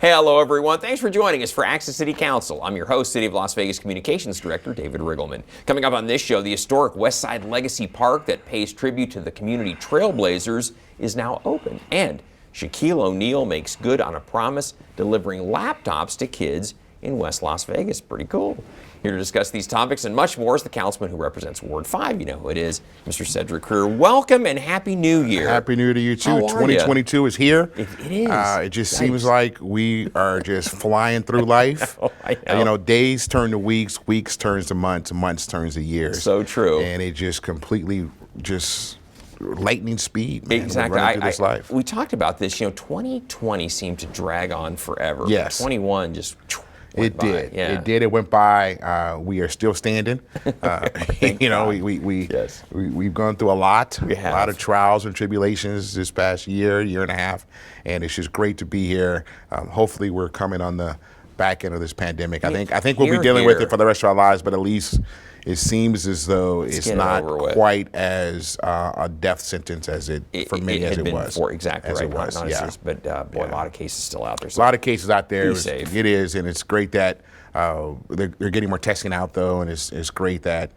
Hey, hello everyone. Thanks for joining us for Access City Council. I'm your host, City of Las Vegas Communications Director, David Riggleman. Coming up on this show, the historic Westside Legacy Park that pays tribute to the community Trailblazers is now open. And Shaquille O'Neil makes good on a promise, delivering laptops to kids in West Las Vegas. Pretty cool. Here to discuss these topics and much more is the councilman who represents Ward 5. You know who it is, Mr. Cedric Crear. Welcome and Happy New Year. Happy New Year to you too. How are 2022 you? is here. It is. It just seems like we are just flying through life. I know. You know, days turn to weeks, weeks turns to months, months turns to years. So true. And it just completely just lightning speed, man. Exactly. We're running through this life. We talked about this. You know, 2020 seemed to drag on forever. Yes. 21 just It by. did. Yeah. It did. It went by. We are still standing. You know, we've gone through a lot of trials and tribulations this past year and a half, and it's just great to be here. Hopefully, we're coming on the back end of this pandemic. I think we'll be dealing with it for the rest of our lives, but at least it seems as though it's not quite as a death sentence as it for many as it was. Exactly as right. it was. Not Yeah. But boy, a lot of cases still out there. So a lot of cases out there. It is, and it's great that they're getting more testing out, though, and it's great that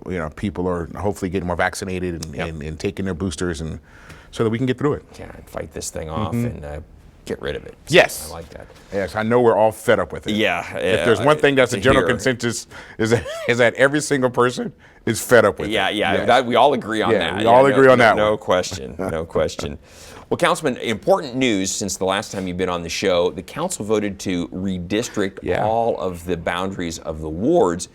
you know, people are hopefully getting more vaccinated and taking their boosters, and so that we can get through it. Yeah, fight this thing off and get rid of it. So Yes. I like that. Yes, I know we're all fed up with it. Yeah. If there's one thing that's a general consensus is that every single person is fed up with it. Yeah. That, we all agree on that. We all agree on that No one. question. No question. Well, Councilman, important news since the last time you've been on the show. The council voted to redistrict all of the boundaries of the wards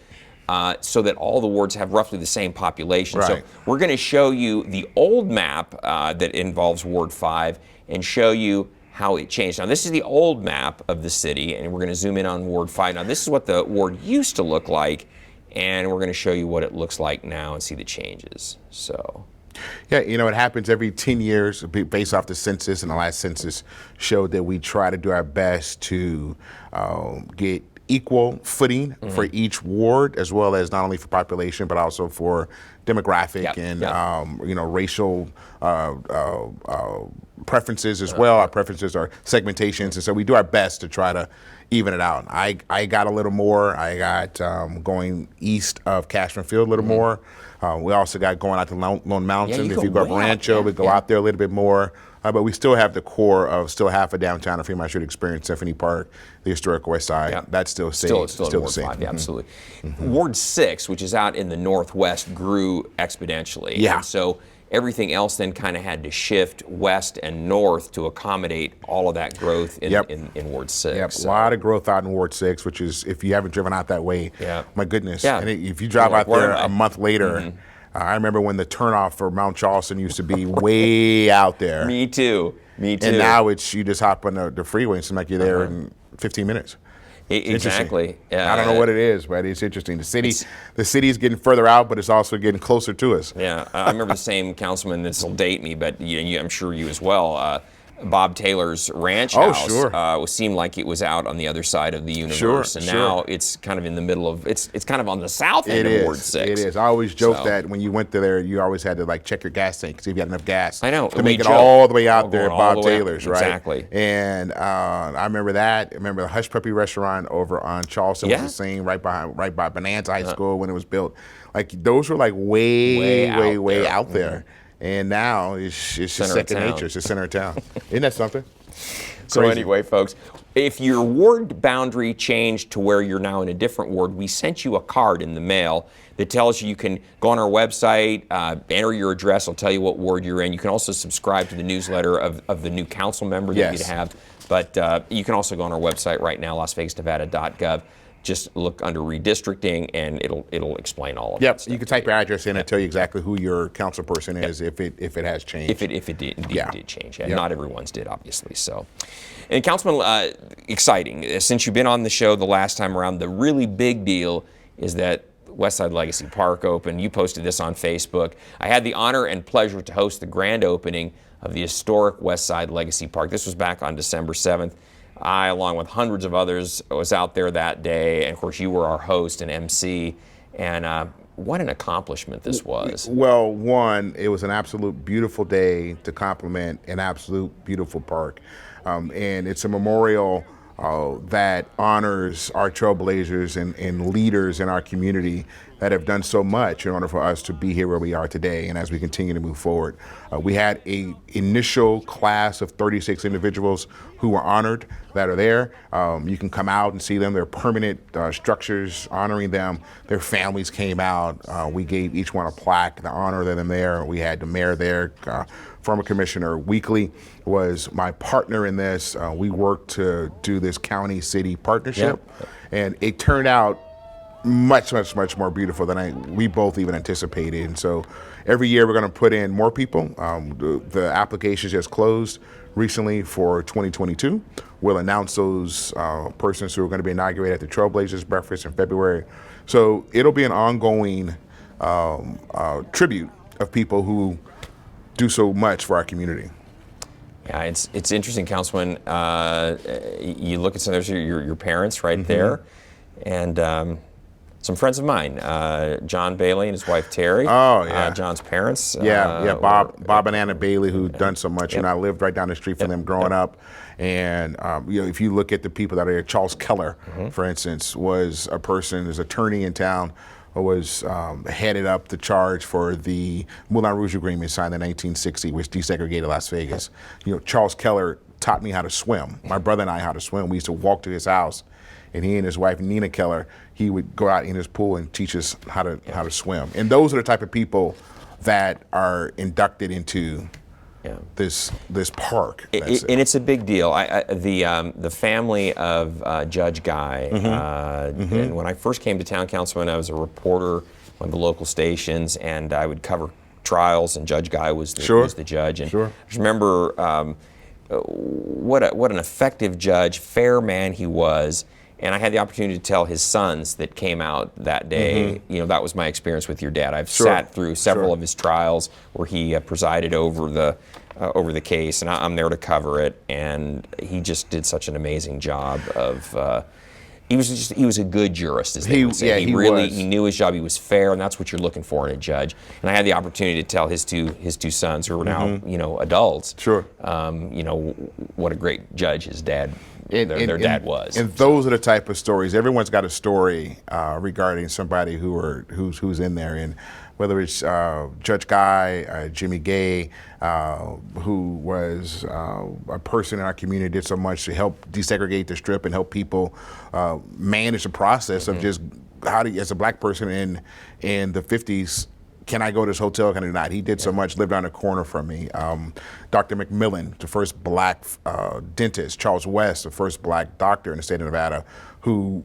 so that all the wards have roughly the same population. Right. So we're going to show you the old map that involves Ward 5 and show you how it changed. Now, this is the old map of the city, and we're going to zoom in on Ward 5. Now, this is what the ward used to look like, and we're going to show you what it looks like now and see the changes. So, yeah, you know, it happens every 10 years based off the census, and the last census showed that we try to do our best to get equal footing for each ward, as well as not only for population, but also for demographic and you know, racial preferences as well. Our preferences are segmentations, and so we do our best to try to even it out. I got a little more. I got going east of Cashman Field a little more. We also got going out to Lone Mountain. If you go up Rancho, we go out there a little bit more. But we still have the core of still half of downtown and Fremont Street experience, Symphony Park, the Historic Westside. That's still still the Ward same. 5, absolutely. Ward 6, which is out in the northwest, grew exponentially. Yeah. And so everything else then kind of had to shift west and north to accommodate all of that growth in Ward 6. Yep, So. a lot of growth out in Ward 6, which is, if you haven't driven out that way, my goodness. Yeah. And if you drive out there a month later, I remember when the turnoff for Mount Charleston used to be way out there. Me too. And now it's, you just hop on the freeway and seem like you're there in 15 minutes. Exactly. I don't know what it is, but it's interesting. The city is getting further out, but it's also getting closer to us. Yeah, I remember the same councilman. This will date me, but I'm sure you as well. Bob Taylor's ranch house seemed like it was out on the other side of the universe, and now it's kind of in the middle of it's kind of on the south end of Ward 6. It is. I always joke that when you went there, you always had to like check your gas tank, see if you had enough gas. I know to make it all the way out there at Bob Taylor's, right? Exactly. And I remember that. I remember the Hush Puppy restaurant over on Charleston was the same, right by Bonanza High School when it was built. Like those were like way out there. And now it's just second nature. It's the center of town. Isn't that something? So anyway, folks, if your ward boundary changed to where you're now in a different ward, we sent you a card in the mail that tells you can go on our website, enter your address, it'll tell you what ward you're in. You can also subscribe to the newsletter of the new council member that you'd have. But you can also go on our website right now, lasvegasnevada.gov. Just look under redistricting, and it'll explain all of that stuff. You can type your address in and tell you exactly who your council person is if it has changed. If it did change, and not everyone's did, obviously. So, and Councilman, exciting. Since you've been on the show the last time around, the really big deal is that Westside Legacy Park opened. You posted this on Facebook. I had the honor and pleasure to host the grand opening of the historic Westside Legacy Park. This was back on December 7th. I, along with hundreds of others, was out there that day. And of course, you were our host and MC. And what an accomplishment this was. Well, one, it was an absolute beautiful day to compliment an absolute beautiful park. And it's a memorial that honors our trailblazers and leaders in our community that have done so much in order for us to be here where we are today. And as we continue to move forward, we had a initial class of 36 individuals who were honored that are there. You can come out and see them. They're permanent structures honoring them. Their families came out. We gave each one a plaque to honor them there. We had the mayor there. Former Commissioner Weekly was my partner in this. We worked to do this county-city partnership, and it turned out much more beautiful than we both even anticipated. And so every year we're going to put in more people. The applications just closed recently for 2022. We'll announce those persons who are going to be inaugurated at the Trailblazers Breakfast in February. So it'll be an ongoing tribute of people who do so much for our community. Yeah, it's interesting, Councilman. You look at some of your parents right there, and some friends of mine, John Bailey and his wife Terry. Oh yeah. John's parents. Bob and Anna Bailey, who've done so much. And I lived right down the street from them growing up. And if you look at the people that are here, Charles Keller, for instance, was a person, his attorney in town, was headed up the charge for the Moulin Rouge Agreement signed in 1960, which desegregated Las Vegas. Charles Keller taught me how to swim. My brother and I how to swim. We used to walk to his house, and he and his wife Nina Keller, he would go out in his pool and teach us how to swim. And those are the type of people that are inducted into this park. And it's a big deal. The family of Judge Guy, and when I first came to town, Councilman, I was a reporter on one of the local stations, and I would cover trials, and Judge Guy was the judge. And I just remember what an effective judge, fair man he was. And I had the opportunity to tell his sons that came out that day, that was my experience with your dad. I've sat through several of his trials where he presided over the case, and I'm there to cover it. And he just did such an amazing job of. He was a good jurist, as they would say. He knew his job. He was fair, and that's what you're looking for in a judge. And I had the opportunity to tell his two sons, who are now adults. What a great judge his dad. Their dad was. And those are the type of stories. Everyone's got a story regarding somebody who's in there. And whether it's Judge Guy, Jimmy Gay, who was a person in our community, did so much to help desegregate the Strip and help people manage the process of just how do you, as a black person in the 50s, can I go to this hotel, can I not? He did so much, lived around the corner from me. Dr. McMillan, the first black dentist. Charles West, the first black doctor in the state of Nevada, who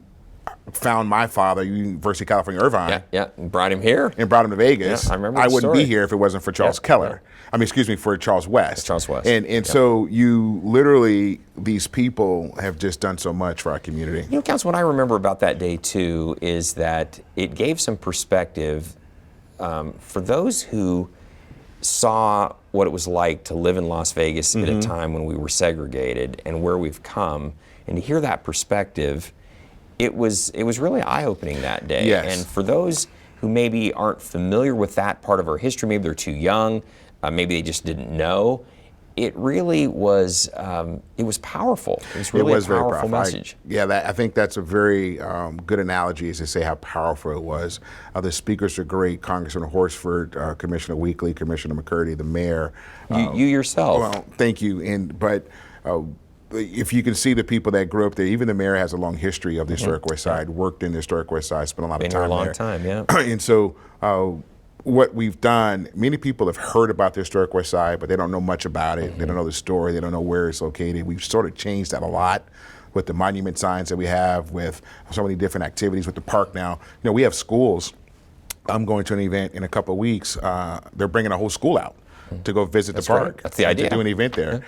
found my father, University of California, Irvine. And brought him here. And brought him to Vegas. I remember I wouldn't be here if it wasn't for Charles Keller. I mean, excuse me, for Charles West. Charles West. And so you literally, these people have just done so much for our community. Council, what I remember about that day too is that it gave some perspective for those who saw what it was like to live in Las Vegas at a time when we were segregated and where we've come, and to hear that perspective, it was really eye-opening that day. Yes. And for those who maybe aren't familiar with that part of our history, maybe they're too young, maybe they just didn't know, it really was, it was powerful. It was really a powerful message. I think that's a very good analogy, is to say how powerful it was. The speakers are great: Congressman Horsford, Commissioner Weekly, Commissioner McCurdy, the mayor. You yourself. Well, thank you. But if you can see the people that grew up there, even the mayor has a long history of the Historic Westside, worked in the Historic Westside, spent a lot of time there. Been here a long time, yeah. And so what we've done, many people have heard about the Historic Westside, but they don't know much about it. They don't know the story. They don't know where it's located. We've sort of changed that a lot with the monument signs that we have, with so many different activities with the park now. We have schools. I'm going to an event in a couple of weeks. They're bringing a whole school out to go visit the park. Right. That's the idea. To do an event there.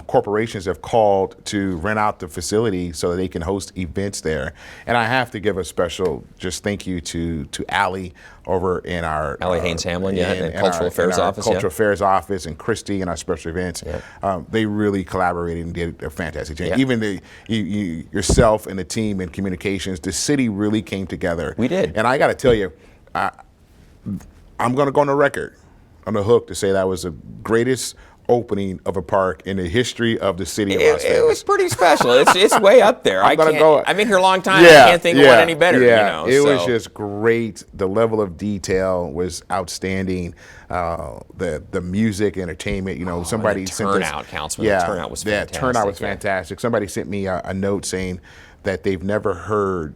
Corporations have called to rent out the facility so that they can host events there. And I have to give a special just thank you to Allie over in our Allie Haynes Hamlin, Cultural Affairs Office. Cultural Affairs Office, and Christy in our special events. They really collaborated and did a fantastic job. Even yourself and the team in communications, the city really came together. We did. And I got to tell you, I'm going to go on the record, on the hook, to say that was the greatest opening of a park in the history of the city of Las Vegas. It was pretty special. It's way up there. I've been here a long time. Yeah, I can't think of one any better. Yeah, you know, it was just great. The level of detail was outstanding. The music, entertainment. You know, somebody sent us, turnout, Councilman. Yeah, the turnout was fantastic. Yeah, turnout was fantastic. Somebody sent me a note saying that they've never heard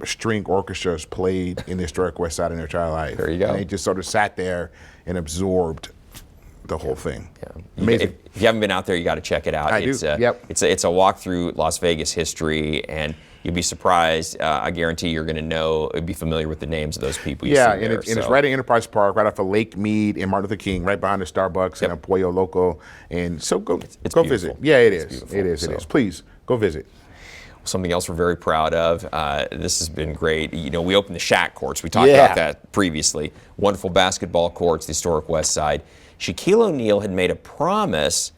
string orchestras played in the Historic Westside in their entire life. There you go. And they just sort of sat there and absorbed the whole thing. Yeah. Amazing. If you haven't been out there, you got to check it out. I do. Yep. It's a walk through Las Vegas history, and you'll be surprised. I guarantee you're going to be familiar with the names of those people. Yeah, and it's right in Enterprise Park, right off of Lake Mead and Martin Luther King, right behind the Starbucks and a Pollo Loco. And so go visit. Yeah, it is. It is. Please go visit. Something else we're very proud of. This has been great. You know, we opened the Shaq courts. We talked about that previously. Wonderful basketball courts, the Historic Westside. Shaquille O'Neil had made a promise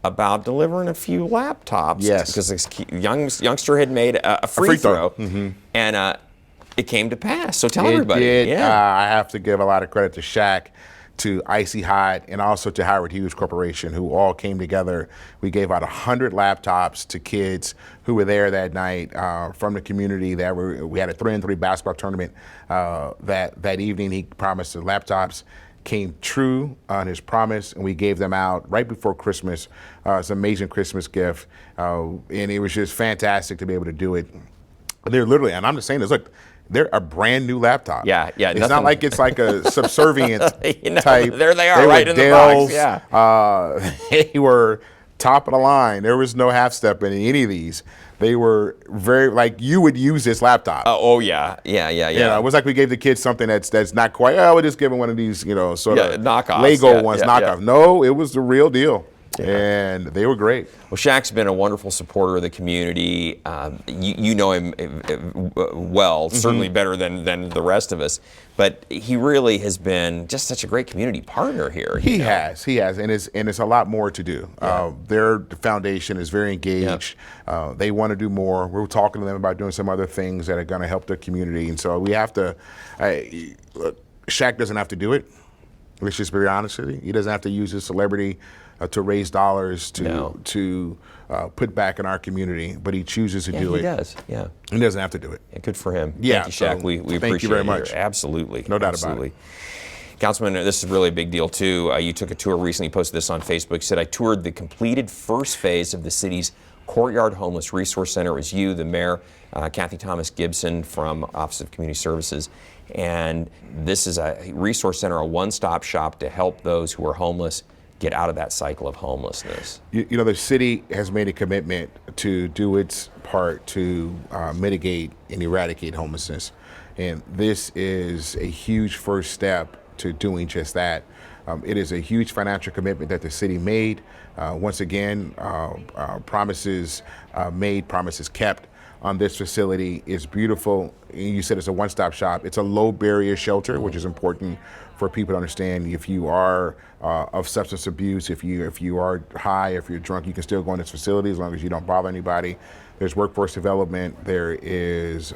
about delivering a few laptops. Yes. Because this youngster had made a free throw. Mm-hmm. And it came to pass. So tell everybody. It did. Yeah. I have to give a lot of credit to Shaq, to Icy Hot, and also to Howard Hughes Corporation, who all came together. We gave out 100 laptops to kids who were there that night from the community. We had a 3-on-3 basketball tournament that evening. He promised the laptops. Came true on his promise, and we gave them out right before Christmas. It's an amazing Christmas gift, and it was just fantastic to be able to do it. They're literally, and I'm just saying this, look, they're a brand new laptop. Yeah. It's not like it's like a subservient type. There they are, right in the box. Yeah. They were top of the line. There was no half step in any of these. They were very, like, you would use this laptop. Yeah. It was like we gave the kids something that's not quite, we're just giving one of these, sort of knockoffs. Lego ones, knockoff. No, it was the real deal. And they were great. Well, Shaq's been a wonderful supporter of the community. You know him well, certainly better than the rest of us. But he really has been just such a great community partner here. He has, and it's a lot more to do. Their foundation is very engaged. They want to do more. We're talking to them about doing some other things that are going to help the community, and so we have to. Look, Shaq doesn't have to do it. Let's just be honest with you. He doesn't have to use his celebrity to raise dollars to put back in our community, but he chooses to do it. He does. Yeah. He doesn't have to do it. Yeah, good for him. Yeah. Thank you, Shaq. We appreciate thank you very much. Absolutely. No doubt about it. Councilman, this is really a big deal too. You took a tour recently, posted this on Facebook. You said, I toured the completed first phase of the city's Courtyard Homeless Resource Center. It was you, the mayor, Kathy Thomas Gibson from Office of Community Services. And this is a resource center, a one-stop shop to help those who are homeless get out of that cycle of homelessness. You know, the city has made a commitment to do its part to mitigate and eradicate homelessness. And this is a huge first step to doing just that. It is a huge financial commitment that the city made. Once again, promises made, promises kept on this facility. Is beautiful. You said it's a one-stop shop. It's a low barrier shelter, which is important for people to understand. If you are of substance abuse, if you are high, if you're drunk, you can still go in this facility as long as you don't bother anybody. There's workforce development. There is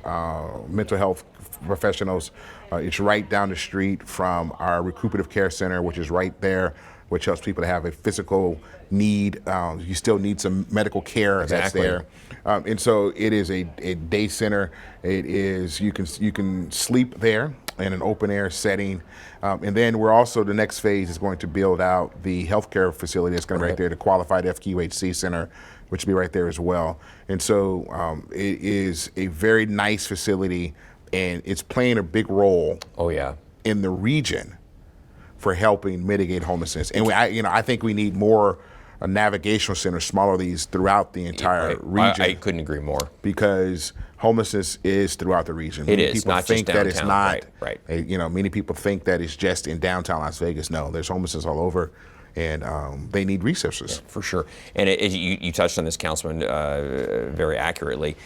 mental health professionals. It's right down the street from our recuperative care center, which is right there, which helps people to have a physical need. You still need some medical care that's there. And so it is a day center. It is, you can sleep there in an open air setting. And then we're also, the next phase is going to build out the healthcare facility that's going to be right there, the qualified FQHC center, which will be right there as well. And so it is a very nice facility, and it's playing a big role in the region for helping mitigate homelessness. And I think we need more navigational centers, smaller these throughout the entire region. I couldn't agree more. Because homelessness is throughout the region. It is, not just downtown. That it's not, right. Many people think that it's just in downtown Las Vegas. No, there's homelessness all over, and they need resources. Yeah, for sure. And you touched on this, Councilman, very accurately.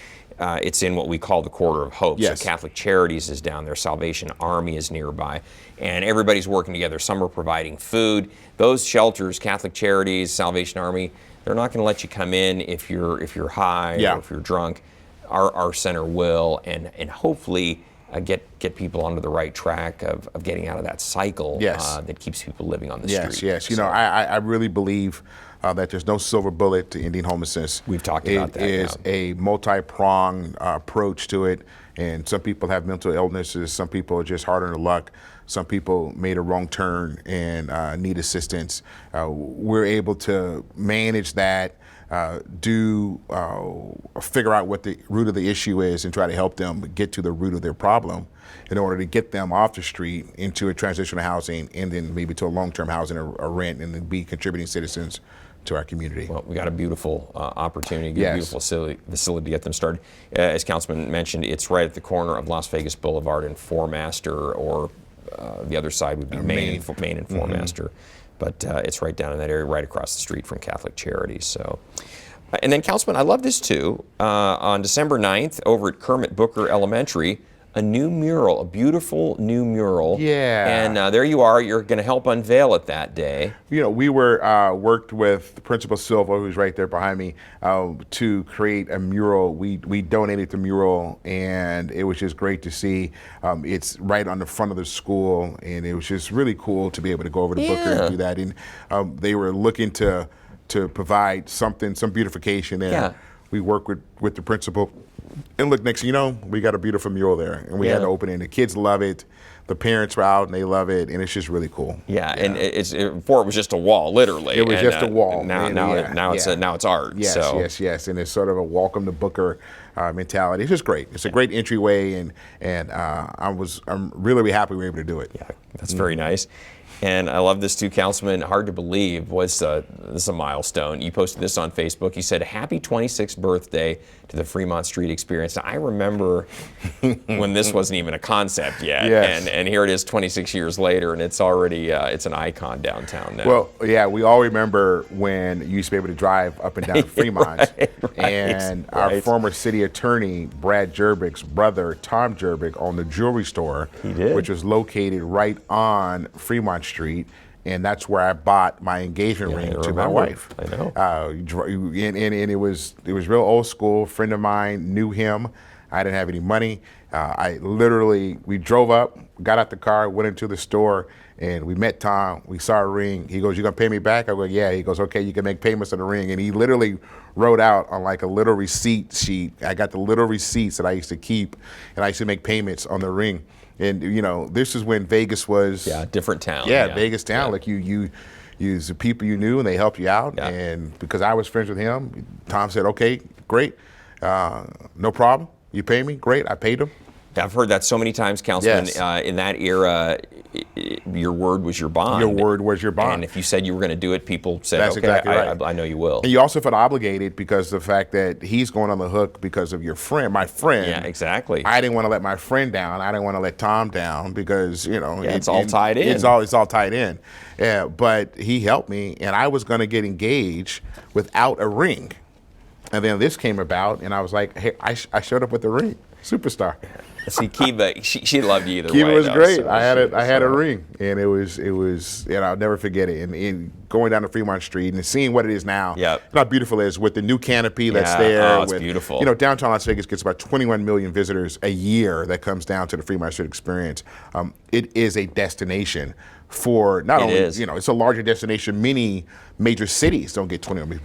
It's in what we call the Corridor of Hope. Yes. So Catholic Charities is down there, Salvation Army is nearby, and everybody's working together. Some are providing food. Those shelters, Catholic Charities, Salvation Army, they're not going to let you come in if you're high or if you're drunk. Our center will, and hopefully get people onto the right track of getting out of that cycle that keeps people living on the street. Yes. You know, I really believe that there's no silver bullet to ending homelessness. We've talked about that. It is a multi-pronged approach to it, and some people have mental illnesses. Some people are just harder than luck. Some people made a wrong turn and need assistance. We're able to manage that, figure out what the root of the issue is and try to help them get to the root of their problem in order to get them off the street into a transitional housing and then maybe to a long-term housing or rent, and then be contributing citizens to our community. Well, we got a beautiful opportunity, a beautiful facility to get them started. As Councilman mentioned, it's right at the corner of Las Vegas Boulevard and Fourmaster, or the other side would be Main and Fourmaster. But it's right down in that area, right across the street from Catholic Charities. So, and then Councilman, I love this too. On December 9th, over at Kermit Booker Elementary, a new mural, a beautiful new mural. Yeah. And there you are. You're going to help unveil it that day. You know, we were worked with Principal Silva, who's right there behind me, to create a mural. We donated the mural, and it was just great to see. It's right on the front of the school, and it was just really cool to be able to go over to Booker and do that. And they were looking to provide some beautification there. Yeah. We worked with the principal. And look, next thing you know, we got a beautiful mural there, and we had to open it. The kids love it, the parents are out and they love it, and it's just really cool. And before it was just a wall, literally. It was just a wall. Now it's art. Yes, and it's sort of a welcome to Booker mentality. It's just great. It's a great entryway, and I'm really happy we were able to do it. Yeah, that's very nice. And I love this too, Councilman. Hard to believe this is a milestone. You posted this on Facebook. You said, "Happy 26th birthday to the Fremont Street Experience." Now, I remember when this wasn't even a concept yet, and here it is 26 years later, and it's already it's an icon downtown now. Well, yeah, we all remember when you used to be able to drive up and down Fremont, and our former city attorney, Brad Jerbick's brother, Tom Jerbick, owned the jewelry store, which was located right on Fremont Street, and that's where I bought my engagement ring to my wife. I know. And it was real old school. A friend of mine knew him. I didn't have any money. We drove up, got out the car, went into the store, and we met Tom. We saw a ring. He goes, "You gonna pay me back?" I go, "Yeah." He goes, "Okay, you can make payments on the ring." And he literally wrote out on like a little receipt sheet. I got the little receipts that I used to keep, and I used to make payments on the ring. And you know, this is when Vegas was different town. Vegas town. Like you use the people you knew, and they helped you out. And because I was friends with him, Tom said, "Okay, great, no problem. You pay me, great." I paid him. I've heard that so many times, Councilman. In that era, your word was your bond. Your word was your bond. And if you said you were going to do it, people said, "That's okay, exactly right. I know you will." And you also felt obligated because of the fact that he's going on the hook because of your friend, my friend. Yeah, exactly. I didn't want to let my friend down. I didn't want to let Tom down because, you know. It's all tied in. It's all tied in. Yeah, but he helped me, and I was going to get engaged without a ring. And then this came about, and I was like, hey, I showed up with the ring. Superstar. See, Kiva, she loved you either way. Kiva was great. So I had a ring, and it was, and I'll never forget it. And going down to Fremont Street and seeing what it is now, how beautiful it is with the new canopy that's there. Oh, it's beautiful. You know, downtown Las Vegas gets about 21 million visitors a year that comes down to the Fremont Street Experience. It is a destination for not only, you know, it's a larger destination. Many major cities don't get 21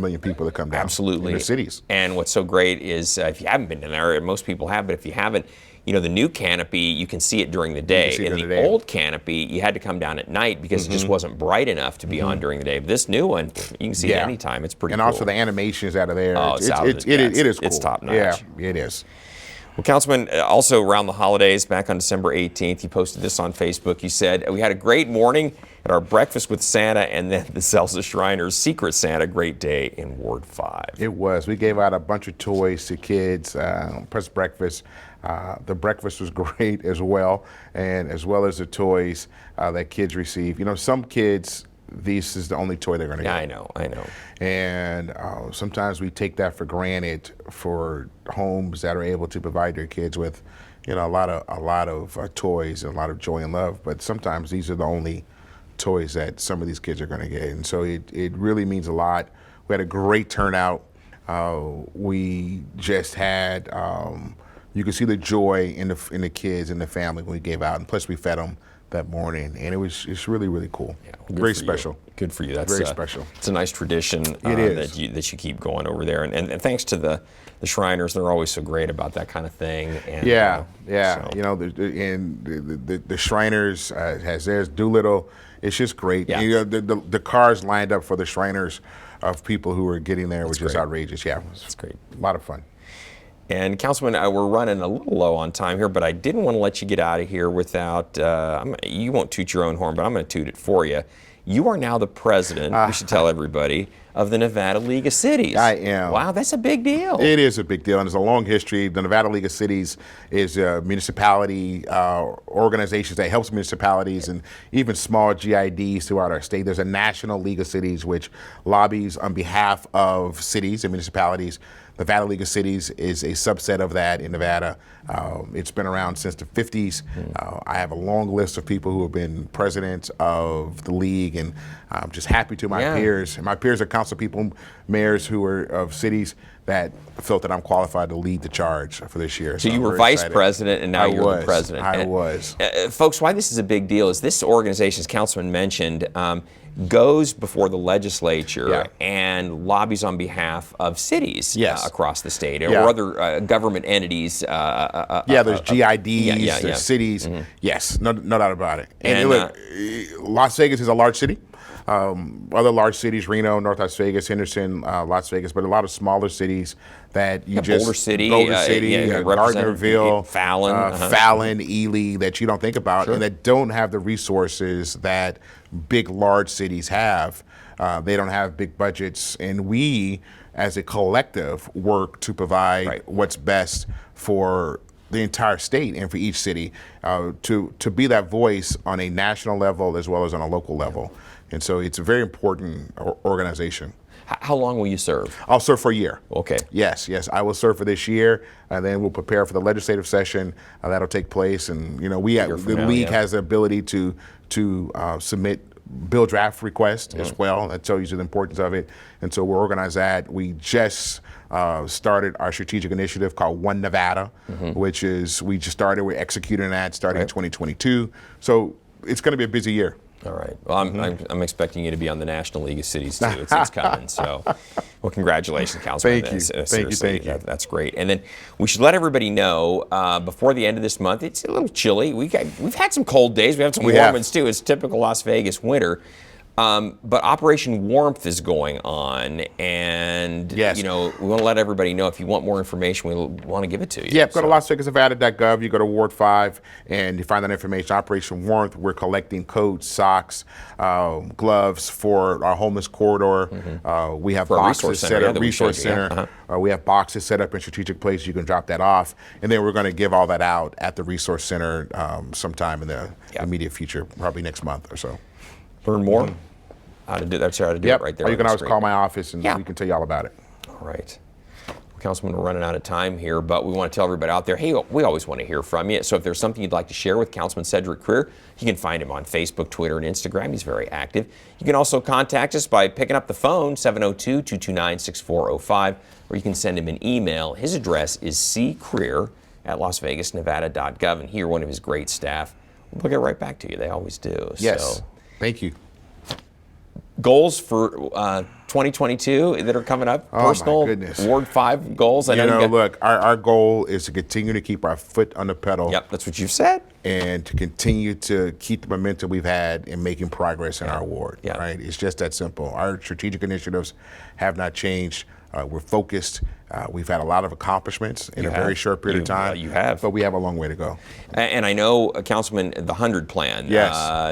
million people that come down. Absolutely. In their cities. And what's so great is if you haven't been in there, and most people have, but if you haven't, you know, the new canopy, you can see it during the day. In the old canopy, you had to come down at night because it just wasn't bright enough to be on during the day. But this new one, you can see it anytime. It's pretty cool. And also the animations out of there. Oh, it is cool. It's top notch. Yeah, it is. Well, Councilman, also around the holidays, back on December 18th, you posted this on Facebook. You said, "We had a great morning at our breakfast with Santa and then the Celsa Shriners Secret Santa. Great day in Ward 5. It was. We gave out a bunch of toys to kids, plus breakfast. The breakfast was great as well, and as well as the toys that kids receive. You know, some kids, this is the only toy they're going to get. I know. And sometimes we take that for granted for homes that are able to provide their kids with, you know, a lot of toys and a lot of joy and love. But sometimes these are the only toys that some of these kids are going to get, and so it really means a lot. We had a great turnout. We just had you could see the joy in the kids and the family when we gave out, and plus we fed them that morning, and it's really, really cool. Yeah, very special. Good for you. That's very special. It's a nice tradition It is. that you keep going over there, and thanks to the Shriners, they're always so great about that kind of thing. And, yeah. So. You know, the Shriners has theirs. Doolittle. It's just great. Yeah. You know, the cars lined up for the Shriners of people who were getting there, which is outrageous. Yeah, it's great. A lot of fun. And Councilman, we're running a little low on time here, but I didn't want to let you get out of here without, you won't toot your own horn, but I'm going to toot it for you. You are now the president, we should tell everybody, of the Nevada League of Cities. I am. Wow, that's a big deal. It is a big deal, and there's a long history. The Nevada League of Cities is a municipality organization that helps municipalities and even small GIDs throughout our state. There's a National League of Cities which lobbies on behalf of cities and municipalities. The Nevada League of Cities is a subset of that in Nevada. It's been around since the 50s. I have a long list of people who have been presidents of the league, and I'm just happy to my peers. And my peers are council people, mayors who are of cities that felt that I'm qualified to lead the charge for this year. So you were vice president, and now you're the president. I was. Folks, why this is a big deal is this organization, as Councilman mentioned, goes before the legislature and lobbies on behalf of cities across the state or other government entities. There's GIDs, there's cities. Yes, no doubt about it. And look, Las Vegas is a large city. Other large cities, Reno, North Las Vegas, Henderson, Las Vegas, but a lot of smaller cities that you just Boulder City, Gardnerville, Fallon, Fallon, Ely, that you don't think about, and that don't have the resources that big, large cities have. They don't have big budgets, and we, as a collective, work to provide what's best for the entire state and for each city to be that voice on a national level as well as on a local level. And so it's a very important organization. How long will you serve? I'll serve for a year. Okay. Yes, I will serve for this year, and then we'll prepare for the legislative session that'll take place. And you know, the league has the ability to submit bill draft requests as well. That tells you the importance of it. And so we'll organize that. We just started our strategic initiative called One Nevada, which is we just started. We're executing that starting in 2022. So it's going to be a busy year. All right. Well, I'm expecting you to be on the National League of Cities too. It's coming. So, well, congratulations, Councilman. Thank you. Thank you. That's great. And then we should let everybody know before the end of this month. It's a little chilly. We've had some cold days. We have some warm ones too. It's typical Las Vegas winter. But Operation Warmth is going on, and you know, we want to let everybody know if you want more information, we want to give it to you. Yeah, go to LasVegasNevada.gov. You go to Ward 5, and you find that information. Operation Warmth. We're collecting coats, socks, gloves for our homeless corridor. We have boxes set up. Resource Center. We have boxes set up in strategic places. You can drop that off, and then we're going to give all that out at the Resource Center sometime in the immediate future, probably next month or so. Learn more how to do that. How to do it right there. Or you can always call my office and we can tell you all about it. All right. Well, Councilman, we're running out of time here, but we want to tell everybody out there, hey, we always want to hear from you. So if there's something you'd like to share with Councilman Cedric Crear, you can find him on Facebook, Twitter, and Instagram. He's very active. You can also contact us by picking up the phone, 702-229-6405, or you can send him an email. His address is ccrear@LasVegasNevada.gov, and he or one of his great staff will get right back to you. They always do. Yes. So, thank you. Goals for 2022 that are coming up? Personal, my goodness. Ward 5 goals? I know look, our goal is to continue to keep our foot on the pedal. Yep, that's what you've said. And to continue to keep the momentum we've had in making progress in our ward. Right? It's just that simple. Our strategic initiatives have not changed. We're focused. We've had a lot of accomplishments in a very short period of time. You have. But we have a long way to go. And I know, Councilman, the 100 plan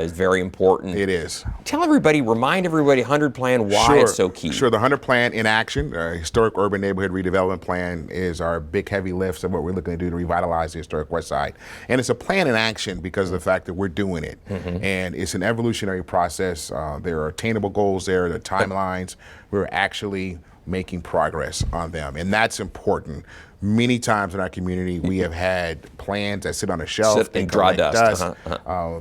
is very important. It is. Remind everybody 100 plan, why it's so key. Sure, the 100 plan in action, Historic Urban Neighborhood Redevelopment Plan is our big heavy lift of what we're looking to do to revitalize the Historic Westside. And it's a plan in action because of the fact that we're doing it. And it's an evolutionary process. There are attainable goals there, there are timelines. We're actually making progress on them, and that's important. Many times in our community, we have had plans that sit on a shelf and draw dust.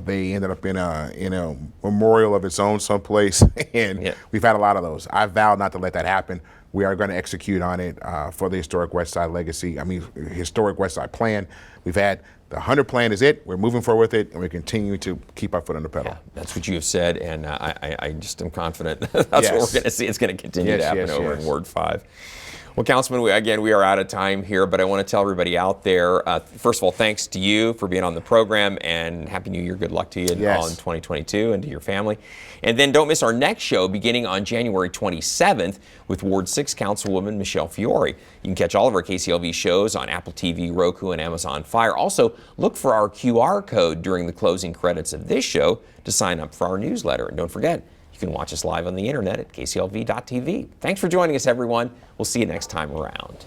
They ended up in a memorial of its own someplace, and we've had a lot of those. I vow not to let that happen. we are going to execute on it for the Historic Westside Legacy. Historic Westside Plan. We've had the 100 plan is it. We're moving forward with it, and we continue to keep our foot on the pedal. Yeah, that's what you have said, and I just am confident that's what we're going to see. It's going to continue to happen over in Ward 5. Well, Councilman, we are out of time here, but I want to tell everybody out there, first of all, thanks to you for being on the program, and Happy New Year. Good luck to you on 2022 and to your family. And then don't miss our next show beginning on January 27th with Ward 6 Councilwoman Michelle Fiore. You can catch all of our KCLV shows on Apple TV, Roku, and Amazon Fire. Also, look for our QR code during the closing credits of this show to sign up for our newsletter. And don't forget, you can watch us live on the internet at kclv.tv. Thanks for joining us, everyone. We'll see you next time around.